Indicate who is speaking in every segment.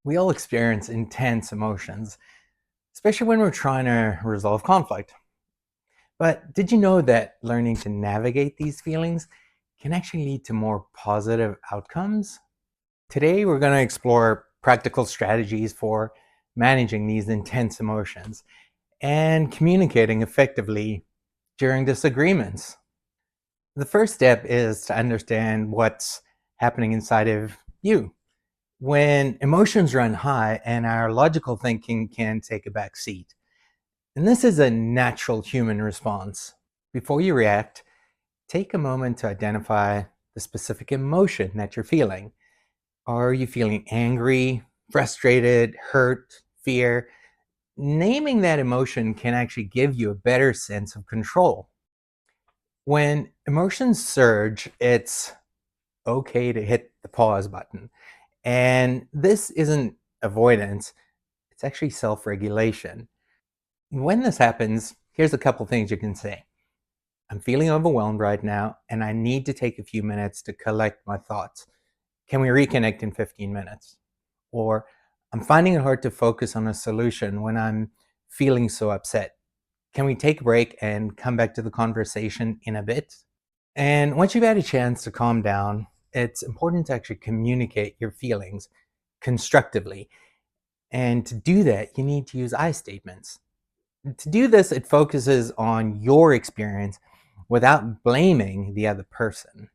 Speaker 1: We all experience intense emotions, especially when we're trying to resolve conflict. But did you know that learning to navigate these feelings can actually lead to more positive outcomes? Today, we're going to explore practical strategies for managing these intense emotions and communicating effectively during disagreements. The first step is to understand what's happening inside of you. When emotions run high and our logical thinking can take a back seat. And this is a natural human response. Before you react, take a moment to identify the specific emotion that you're feeling. Are you feeling angry, frustrated, hurt, fear? Naming that emotion can actually give you a better sense of control. When emotions surge, it's okay to hit the pause button. And this isn't avoidance, it's actually self regulation. When this happens, here's a couple things you can say. I'm feeling overwhelmed right now, and I need to take a few minutes to collect my thoughts. Can we reconnect in 15 minutes? Or I'm finding it hard to focus on a solution when I'm feeling so upset. Can we take a break and come back to the conversation in a bit? And once you've had a chance to calm down, it's important to actually communicate your feelings constructively. And to do that, you need to use I statements. To do this, it focuses on your experience without blaming the other person.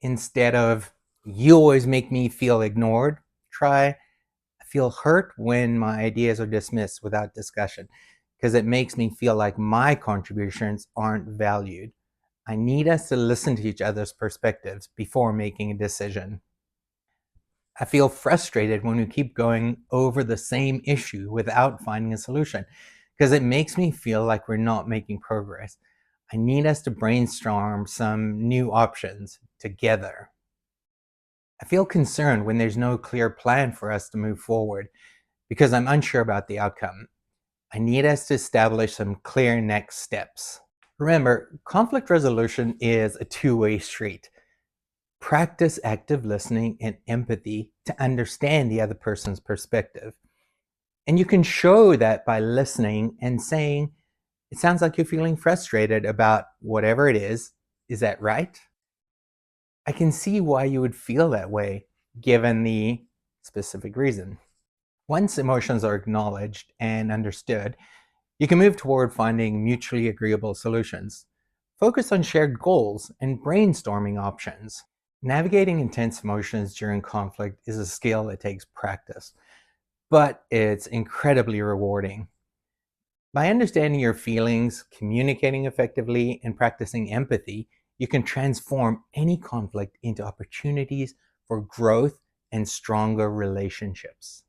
Speaker 1: Instead of, you always make me feel ignored, try, I feel hurt when my ideas are dismissed without discussion because it makes me feel like my contributions aren't valued. I need us to listen to each other's perspectives before making a decision. I feel frustrated when we keep going over the same issue without finding a solution because it makes me feel like we're not making progress. I need us to brainstorm some new options together. I feel concerned when there's no clear plan for us to move forward because I'm unsure about the outcome. I need us to establish some clear next steps. Remember, conflict resolution is a two-way street. Practice active listening and empathy to understand the other person's perspective. And you can show that by listening and saying, it sounds like you're feeling frustrated about whatever it is. Is that right? I can see why you would feel that way given the specific reason. Once emotions are acknowledged and understood, you can move toward finding mutually agreeable solutions. Focus on shared goals and brainstorming options. Navigating intense emotions during conflict is a skill that takes practice, but it's incredibly rewarding. By understanding your feelings, communicating effectively, and practicing empathy, you can transform any conflict into opportunities for growth and stronger relationships.